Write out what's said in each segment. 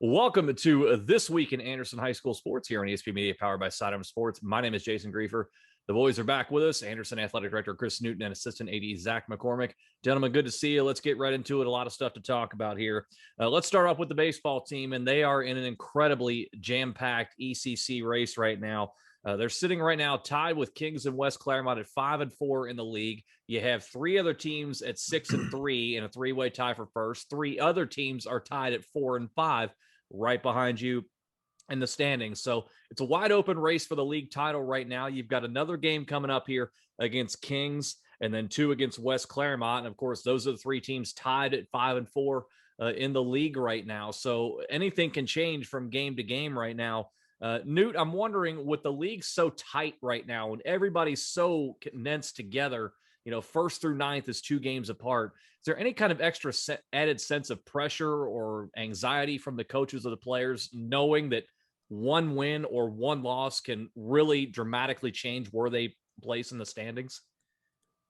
Welcome to This Week in Anderson High School Sports here on ESP Media, powered by Sidearm Sports. My name is Jason Griefer. The boys are back with us. Anderson Athletic Director Chris Newton and Assistant AD Zach McCormick. Gentlemen, good to see you. Let's get right into it. A lot of stuff to talk about here. Let's start off with the baseball team, and they are in an incredibly jam-packed ECC race right now. They're sitting right now tied with Kings and West Claremont at 5-4 in the league. You have three other teams at 6-3 in a three-way tie for first. Three other teams are tied at 4-5 right behind you in the standings. So it's a wide open race for the league title right now. You've got another game coming up here against Kings and then two against West Claremont. And of course, those are the three teams tied at 5-4 in the league right now. So anything can change from game to game right now. Newt, I'm wondering, with the league so tight right now and everybody's so condensed together, first through ninth is 2 games apart. Is there any kind of extra added sense of pressure or anxiety from the coaches or the players, knowing that one win or one loss can really dramatically change where they place in the standings?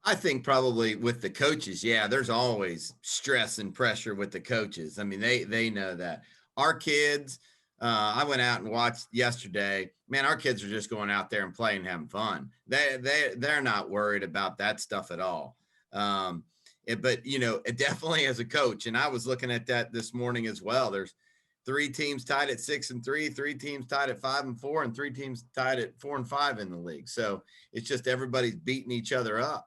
I think probably with the coaches, yeah, there's always stress and pressure with the coaches. I mean, they know that. Our kids, I went out and watched yesterday. Man, our kids are just going out there and playing, having fun. They're not worried about that stuff at all. But it definitely as a coach, and I was looking at that this morning as well. There's 3 teams tied at 6-3, 3 teams tied at 5-4, and 3 teams tied at 4-5 in the league. So it's just everybody's beating each other up.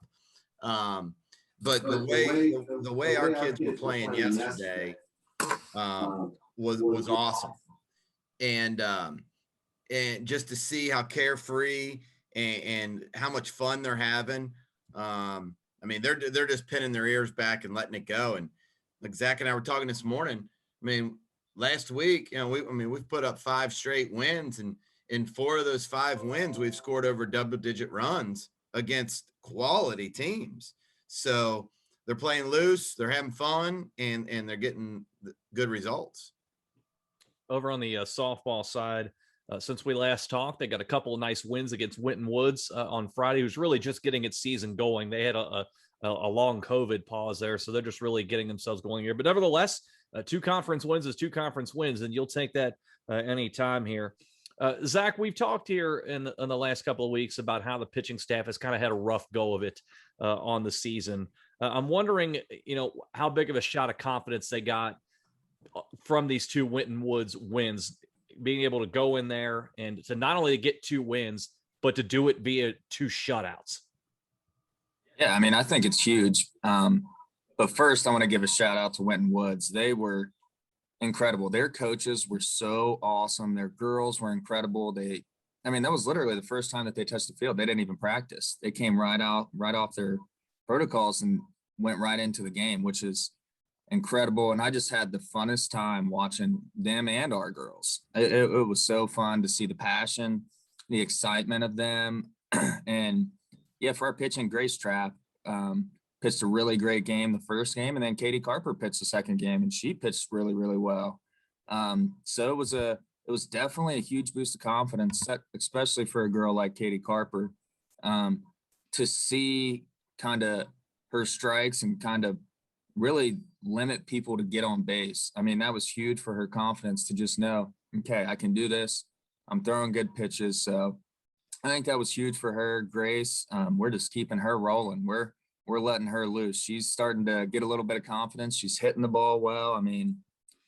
But the way our kids were playing yesterday was awesome, and just to see how carefree and how much fun they're having. I mean, they're just pinning their ears back and letting it go. And like Zach and I were talking this morning, I mean, last week, we've put up 5 straight wins, and in 4 of those 5 wins, we've scored over double-digit runs against quality teams. So they're playing loose, they're having fun, and they're getting good results. Over on the softball side, since we last talked, they got a couple of nice wins against Winton Woods on Friday, who's really just getting its season going. They had a long COVID pause there, so they're just really getting themselves going here. But nevertheless, 2 conference wins is 2 conference wins, and you'll take that any time here. Zach, we've talked here in the last couple of weeks about how the pitching staff has kind of had a rough go of it on the season. I'm wondering, how big of a shot of confidence they got from these 2 Winton Woods wins, being able to go in there and to not only get 2 wins, but to do it via 2 shutouts. Yeah, I mean, I think it's huge. But first, I want to give a shout out to Winton Woods. They were incredible. Their coaches were so awesome. Their girls were incredible. That was literally the first time that they touched the field. They didn't even practice. They came right off their protocols and went right into the game, which is incredible. And I just had the funnest time watching them and our girls. It was so fun to see the passion, the excitement of them. And yeah, for our pitching, Grace Trapp pitched a really great game the first game, and then Katie Carper pitched the second game, and she pitched really, really well. So it was definitely a huge boost of confidence, especially for a girl like Katie Carper, to see kind of her strikes and kind of really limit people to get on base. I mean, that was huge for her confidence to just know, okay, I can do this. I'm throwing good pitches. So I think that was huge for her. Grace, we're just keeping her rolling. We're letting her loose. She's starting to get a little bit of confidence. She's hitting the ball well. I mean,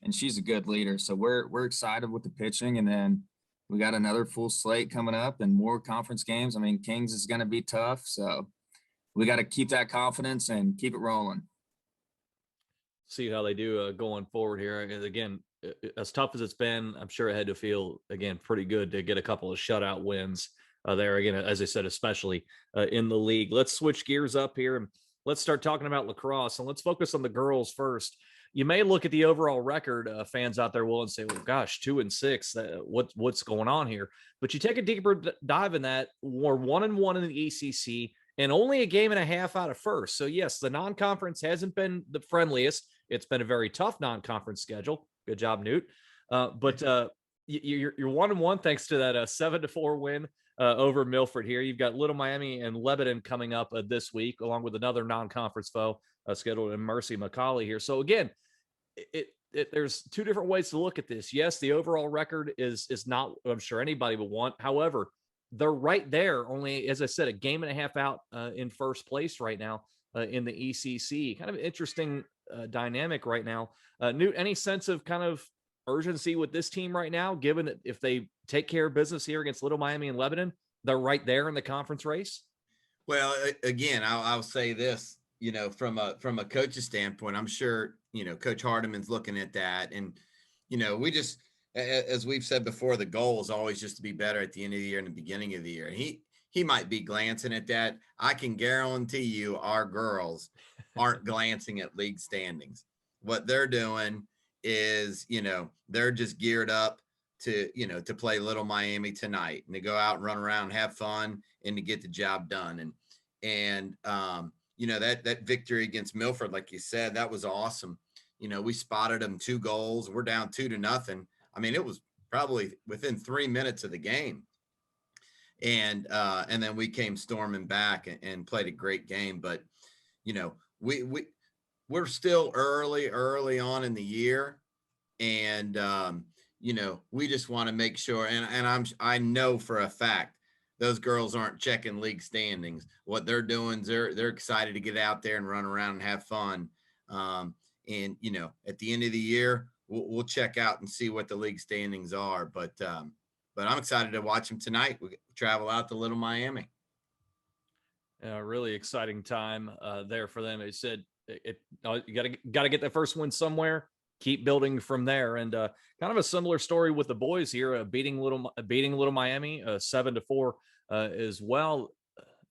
and she's a good leader. So we're excited with the pitching. And then we got another full slate coming up and more conference games. I mean, Kings is going to be tough. So we got to keep that confidence and keep it rolling. See how they do going forward here. And again, as tough as it's been, I'm sure it had to feel, again, pretty good to get a couple of shutout wins there. Again, as I said, especially in the league. Let's switch gears up here and let's start talking about lacrosse, and let's focus on the girls first. You may look at the overall record, fans out there will, and say, well, gosh, 2-6, what's going on here? But you take a deeper dive in that, we're 1-1 in the ECC and only a game and a half out of first. So yes, the non-conference hasn't been the friendliest. It's been a very tough non-conference schedule. Good job, Newt. But you're 1-1 thanks to that 7-4 win over Milford here. You've got Little Miami and Lebanon coming up this week, along with another non-conference foe scheduled in Mercy McCallie here. So again, there's two different ways to look at this. Yes, the overall record is not what I'm sure anybody would want. However, they're right there, only, as I said, a game and a half out in first place right now in the ECC. Kind of interesting dynamic right now. Newt, any sense of kind of urgency with this team right now, given that if they take care of business here against Little Miami and Lebanon, they're right there in the conference race? Well, again, I'll say this, from a coach's standpoint, I'm sure, Coach Hardiman's looking at that. And, we just, as we've said before, the goal is always just to be better at the end of the year and the beginning of the year. And he might be glancing at that. I can guarantee you our girls aren't glancing at league standings. What they're doing is, they're just geared up to play Little Miami tonight and to go out and run around and have fun and to get the job done. And that victory against Milford, like you said, that was awesome. We spotted them 2 goals. We're down 2-0. I mean, it was probably within 3 minutes of the game. And then we came storming back and played a great game. But, we're still early on in the year. And, we just want to make sure. And I know for a fact those girls aren't checking league standings. What they're doing is they're excited to get out there and run around and have fun. And, at the end of the year, we'll check out and see what the league standings are. But I'm excited to watch them tonight. We travel out to Little Miami. Really exciting time there for them. They said you got to get that first win somewhere. Keep building from there. And kind of a similar story with the boys here, beating Little Miami 7-4 as well.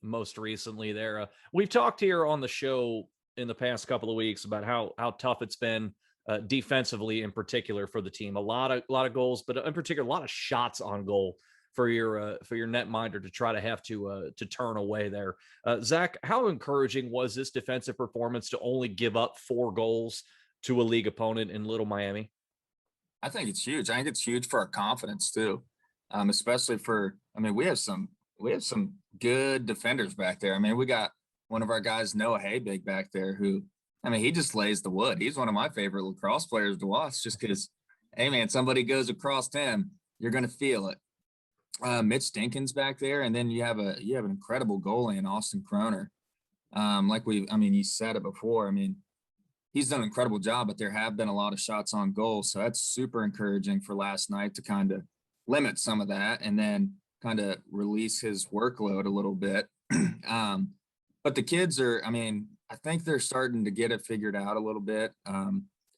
Most recently there, we've talked here on the show in the past couple of weeks about how tough it's been defensively, in particular for the team. A lot of goals, but in particular, a lot of shots on goal for your netminder to try to have to turn away there. Zach, how encouraging was this defensive performance to only give up 4 goals to a league opponent in Little Miami? I think it's huge. I think it's huge for our confidence too, especially we have some good defenders back there. I mean, we got one of our guys, Noah Haybig, back there who, he just lays the wood. He's one of my favorite lacrosse players to watch just because, hey, man, somebody goes across him, you're going to feel it. Mitch Dinkins back there, and then you have an incredible goalie in Austin Kroner. You said it before. He's done an incredible job, but there have been a lot of shots on goal, so that's super encouraging for last night to kind of limit some of that and then kind of release his workload a little bit. But the kids are, I think they're starting to get it figured out a little bit.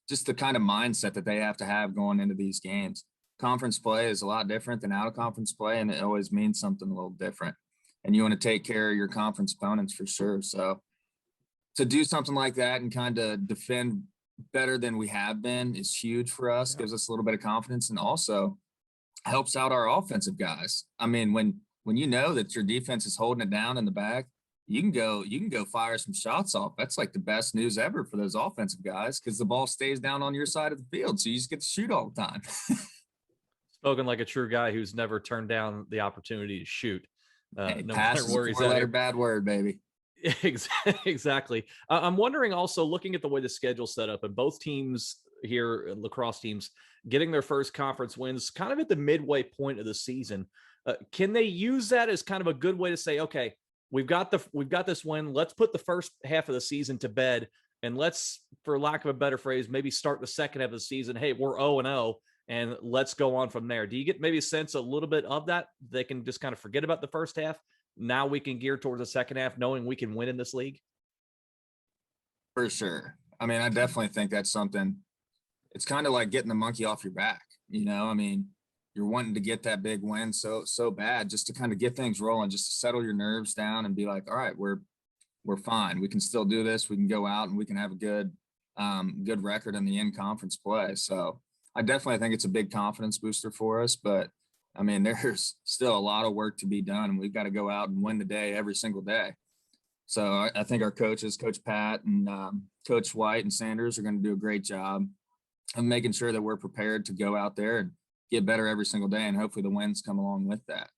Just the kind of mindset that they have to have going into these games. Conference play is a lot different than out of conference play, and it always means something a little different. And you want to take care of your conference opponents for sure. So to do something like that and kind of defend better than we have been is huge for us, gives us a little bit of confidence, and also helps out our offensive guys. When you know that your defense is holding it down in the back, you can go fire some shots off. That's like the best news ever for those offensive guys because the ball stays down on your side of the field. So you just get to shoot all the time. Spoken like a true guy who's never turned down the opportunity to shoot. No matter where he's at. Bad word, baby. Exactly. I'm wondering also, looking at the way the schedule's set up, and both teams here, lacrosse teams, getting their first conference wins kind of at the midway point of the season. Can they use that as kind of a good way to say, okay, we've got this win. Let's put the first half of the season to bed, and let's, for lack of a better phrase, maybe start the second half of the season. Hey, we're 0-0, and let's go on from there. Do you get maybe a sense a little bit of that? They can just kind of forget about the first half. Now we can gear towards the second half, knowing we can win in this league. For sure. I definitely think that's something. It's kind of like getting the monkey off your back. You're wanting to get that big win so bad, just to kind of get things rolling, just to settle your nerves down and be like, all right, we're fine. We can still do this. We can go out and we can have a good record in the in-conference play. So I definitely think it's a big confidence booster for us, but there's still a lot of work to be done, and we've got to go out and win the day every single day. So I think our coaches, Coach Pat and Coach White and Sanders, are going to do a great job of making sure that we're prepared to go out there and get better every single day, and hopefully the wins come along with that.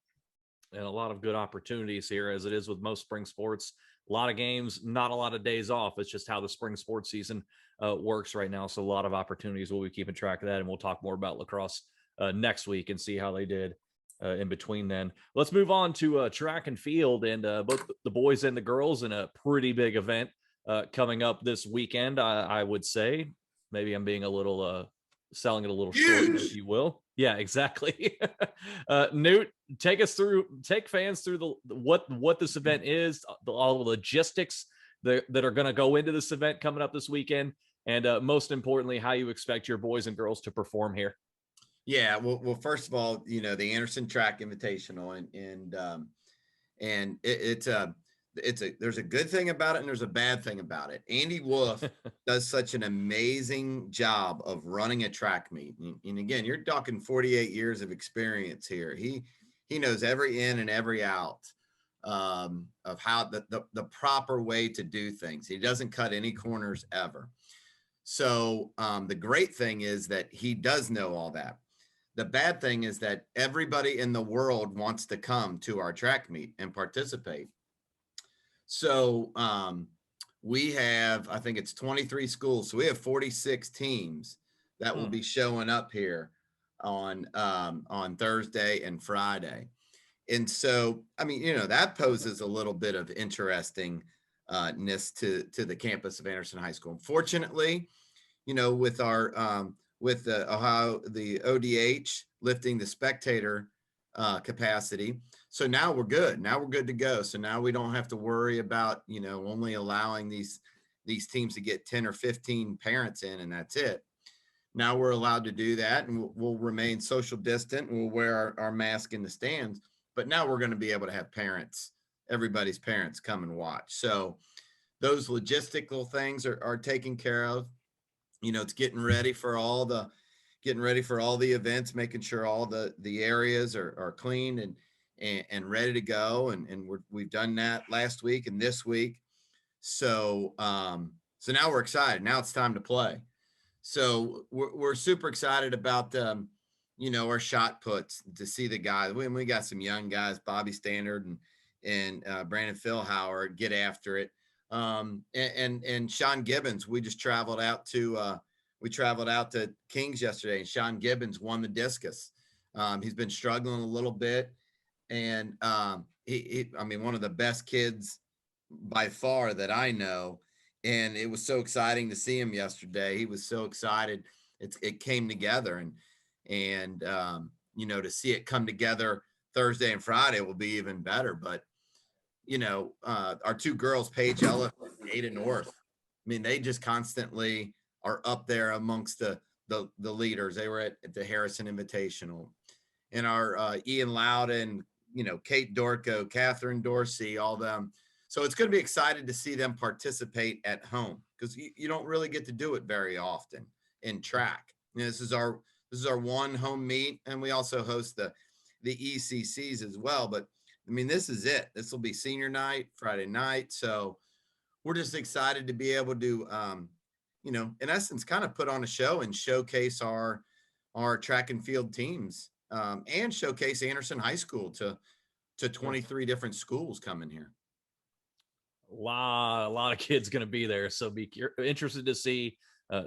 And a lot of good opportunities here, as it is with most spring sports. A lot of games, not a lot of days off. It's just how the spring sports season works right now. So a lot of opportunities. We'll be keeping track of that, and we'll talk more about lacrosse next week and see how they did in between then. Let's move on to track and field, and both the boys and the girls in a pretty big event coming up this weekend. I would say maybe I'm being a little selling it a little short, if you will. Yeah, exactly. Newt, take fans through what this event is, all the logistics that are going to go into this event coming up this weekend, and most importantly, how you expect your boys and girls to perform here. Yeah, well, first of all, the Anderson Track Invitational, and there's a good thing about it and there's a bad thing about it. Andy Wolf does such an amazing job of running a track meet, and again, you're talking 48 years of experience here. He knows every in and every out of how the proper way to do things. He doesn't cut any corners ever. So the great thing is that he does know all that. The bad thing is that everybody in the world wants to come to our track meet and participate. So we have, I think it's 23 schools. So we have 46 teams that will be showing up here on Thursday and Friday. And so, I mean, that poses a little bit of interestingness to the campus of Anderson High School. Unfortunately, with our with the ODH lifting the spectator capacity. So now we're good. Now we're good to go. So now we don't have to worry about, only allowing these teams to get 10 or 15 parents in, and that's it. Now we're allowed to do that, and we'll remain social distant. And we'll wear our mask in the stands, but now we're going to be able to have everybody's parents come and watch. So those logistical things are taken care of. It's getting ready for all the events, making sure all the areas are clean and ready to go. And we've done that last week and this week. So now we're excited. Now it's time to play. So we're super excited about, our shot puts to see the guys. We got some young guys, Bobby Standard and Brandon Philhauer, get after it. And Sean Gibbons, we traveled out to Kings yesterday, and Sean Gibbons won the discus. He's been struggling a little bit, and he one of the best kids by far that I know. And it was so exciting to see him yesterday. He was so excited. It came together, and to see it come together Thursday and Friday will be even better. But our two girls, Paige Ellis and Ada North, they just constantly are up there amongst the leaders. They were at the Harrison Invitational. And our Ian Loudon, Kate Dorco, Catherine Dorsey, all them. So it's going to be excited to see them participate at home, because you don't really get to do it very often in track. This is our one home meet, and we also host the ECCs as well. But this is it. This will be senior night, Friday night. So we're just excited to be able to, in essence, kind of put on a show and showcase our track and field teams, and showcase Anderson High School to 23 different schools coming here. A lot of kids going to be there. So be interested to see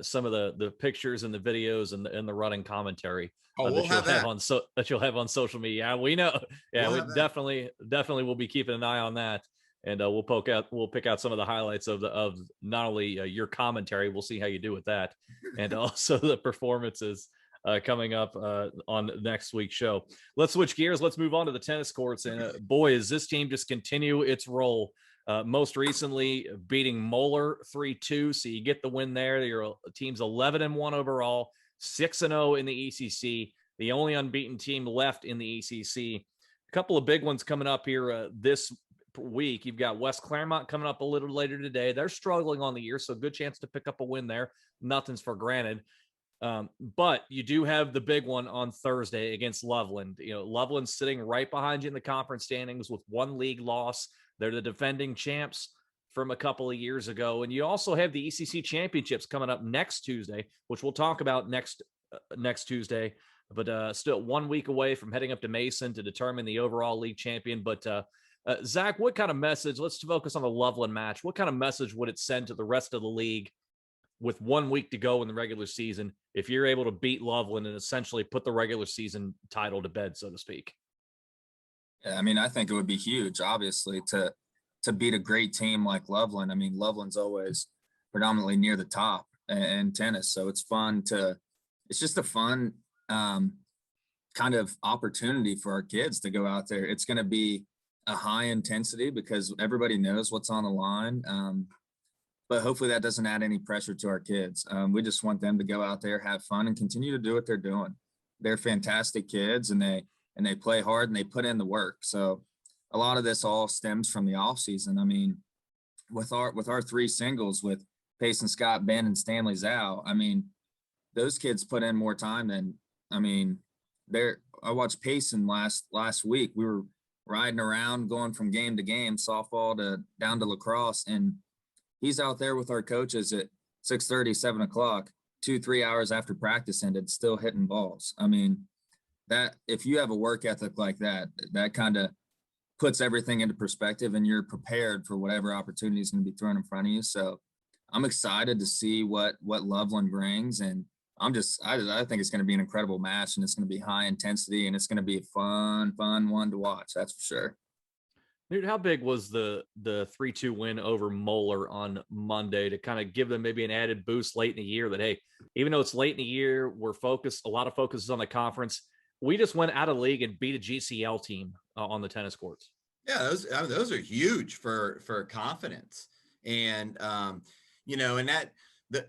some of the pictures and the videos and the running commentary that you'll have on social media. Yeah, we know. Yeah, we definitely will be keeping an eye on that. And we'll pick out some of the highlights of not only your commentary. We'll see how you do with that, and also the performances coming up on next week's show. Let's switch gears. Let's move on to the tennis courts. And boy, is this team just continue its roll. Most recently beating Moeller 3-2. So you get the win there. Your team's 11-1 overall, 6-0 in the ECC. The only unbeaten team left in the ECC. A couple of big ones coming up here this week. You've got West Claremont coming up a little later today. They're struggling on the year, so good chance to pick up a win there. Nothing's for granted. But you do have the big one on Thursday against Loveland. Loveland's sitting right behind you in the conference standings with one league loss. They're the defending champs from a couple of years ago. And you also have the ECC championships coming up next Tuesday, which we'll talk about next Tuesday, but still 1 week away from heading up to Mason to determine the overall league champion. But Zach, what kind of message, let's focus on the Loveland match. What kind of message would it send to the rest of the league with 1 week to go in the regular season if you're able to beat Loveland and essentially put the regular season title to bed, so to speak? Yeah, I mean, I think it would be huge, obviously, to beat a great team like Loveland. I mean, Loveland's always predominantly near the top in tennis, so it's just a fun kind of opportunity for our kids to go out there. It's going to be a high intensity because everybody knows what's on the line. But hopefully that doesn't add any pressure to our kids. We just want them to go out there, have fun, and continue to do what they're doing. They're fantastic kids, and they play hard and they put in the work. So a lot of this all stems from the off season. I mean, with our three singles with Payson Scott, Ben, and Stanley Zhao, I mean, those kids put in more time than, I mean, I watched Payson last week. We were riding around, going from game to game, softball to down to lacrosse, and he's out there with our coaches at 6:30, 7 o'clock, 2-3 hours after practice ended, still hitting balls. I mean, that if you have a work ethic like that, that kind of puts everything into perspective, and you're prepared for whatever opportunity is going to be thrown in front of you. So I'm excited to see what Loveland brings, and I think it's going to be an incredible match, and it's going to be high intensity, and it's going to be a fun one to watch. That's for sure. Dude, how big was the 3-2 win over Moeller on Monday to kind of give them maybe an added boost late in the year that, hey, even though it's late in the year, a lot of focus is on the conference. We just went out of league and beat a GCL team on the tennis courts. Yeah, those are huge for confidence. And, and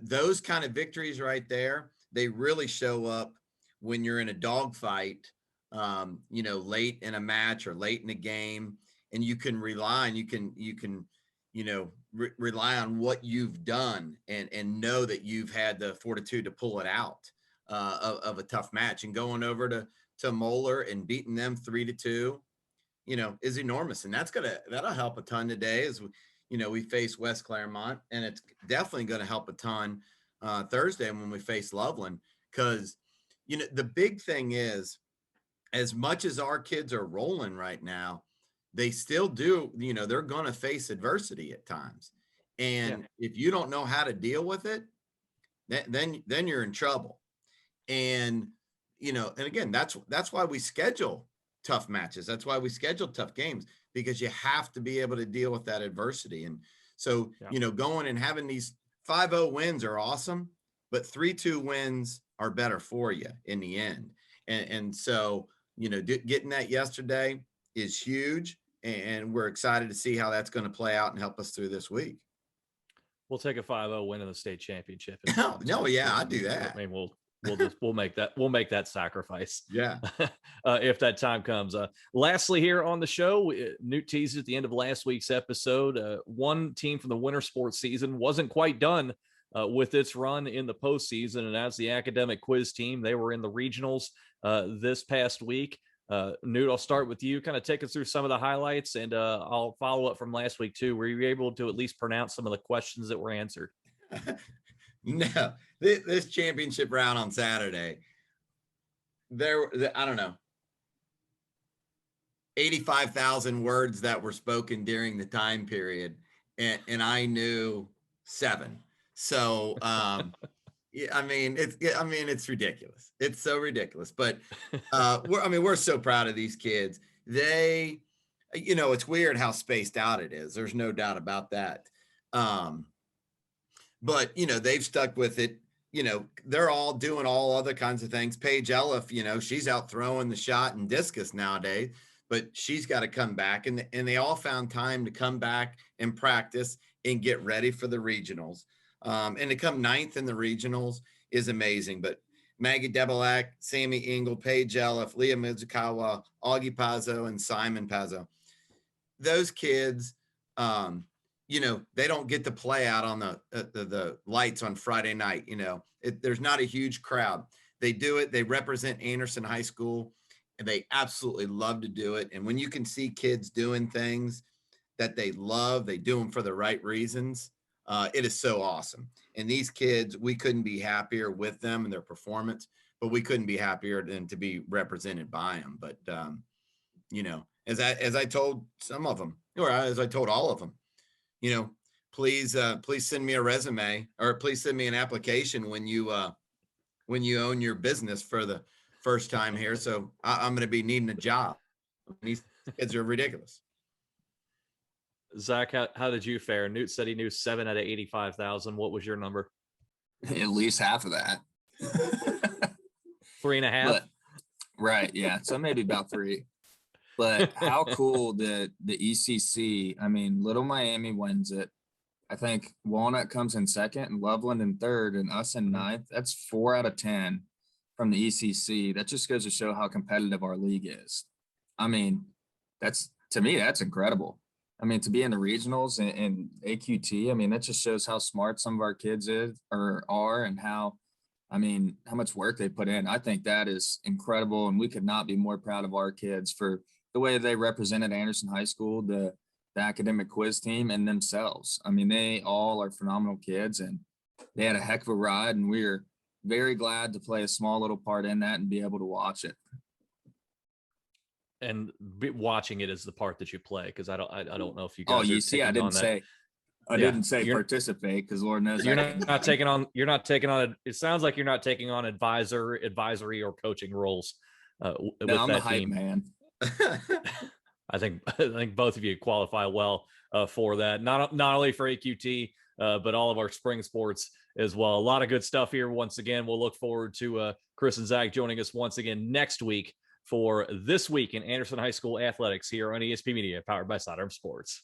those kind of victories right there, they really show up when you're in a dogfight, late in a match or late in a game, and you can rely on, rely on what you've done and know that you've had the fortitude to pull it out of a tough match. And going over to Moeller and beating them 3-2, is enormous. And that'll help a ton today as we face West Claremont, and it's definitely going to help a ton Thursday when we face Loveland, because, the big thing is, as much as our kids are rolling right now, they still do, they're going to face adversity at times. And if you don't know how to deal with it, then you're in trouble. And, and again, that's why we schedule tough matches. That's why we schedule tough games, because you have to be able to deal with that adversity. And so, going and having these 5-0 wins are awesome, but 3-2 wins are better for you in the end. And so, getting that yesterday is huge, and we're excited to see how that's going to play out and help us through this week. We'll take a 5-0 win in the state championship. No, yeah, I'd do that. I mean, we'll make that sacrifice. Yeah. If that time comes. Lastly, here on the show, Newt teased at the end of last week's episode, one team from the winter sports season wasn't quite done with its run in the postseason, and as the academic quiz team, they were in the regionals this past week. Newt, I'll start with you. Kind of take us through some of the highlights, and I'll follow up from last week too. Were you able to at least pronounce some of the questions that were answered? No, this championship round on Saturday, I don't know, 85,000 words that were spoken during the time period, and I knew 7. So, it's ridiculous. It's so ridiculous. But we're so proud of these kids. They, it's weird how spaced out it is. There's no doubt about that. But, they've stuck with it. They're all doing all other kinds of things. Paige Elliff, she's out throwing the shot and discus nowadays, but she's got to come back. And they all found time to come back and practice and get ready for the regionals. And to come 9th in the regionals is amazing. But Maggie Debelak, Sammy Engel, Paige Elliff, Leah Mizukawa, Augie Pazzo, and Simon Pazzo. Those kids, they don't get to play out on the lights on Friday night. There's not a huge crowd. They do it. They represent Anderson High School, and they absolutely love to do it. And when you can see kids doing things that they love, they do them for the right reasons. It is so awesome. And these kids, we couldn't be happier with them and their performance, but we couldn't be happier than to be represented by them. But, as I told some of them, or as I told all of them, you know, please send me a resume, or please send me an application when you own your business for the first time here. So I'm going to be needing a job. These kids are ridiculous. Zach, how did you fare? Newt said he knew 7 out of 85,000. What was your number? At least half of that. 3.5. But, right. Yeah. So maybe about 3. But how cool the ECC, I mean, Little Miami wins it. I think Walnut comes in second and Loveland in third and us in ninth. That's 4 out of 10 from the ECC. That just goes to show how competitive our league is. I mean, to me, that's incredible. I mean, to be in the regionals and AQT, I mean, that just shows how smart some of our kids are and how much work they put in. I think that is incredible. And we could not be more proud of our kids for the way they represented Anderson High School, the academic quiz team, and themselves. I mean, they all are phenomenal kids, and they had a heck of a ride, and we're very glad to play a small little part in that and be able to watch it. And watching it is the part that you play, because I don't know if you guys. Oh, you see, I didn't say participate, because Lord knows you're not taking on. You're not taking on. It sounds like you're not taking on advisory, or coaching roles. No, I'm the hype man. I think both of you qualify well for that. Not only for AQT, but all of our spring sports as well. A lot of good stuff here. Once again, we'll look forward to Chris and Zach joining us once again next week for This Week in Anderson High School Athletics here on ESP Media, powered by Sidearm Sports.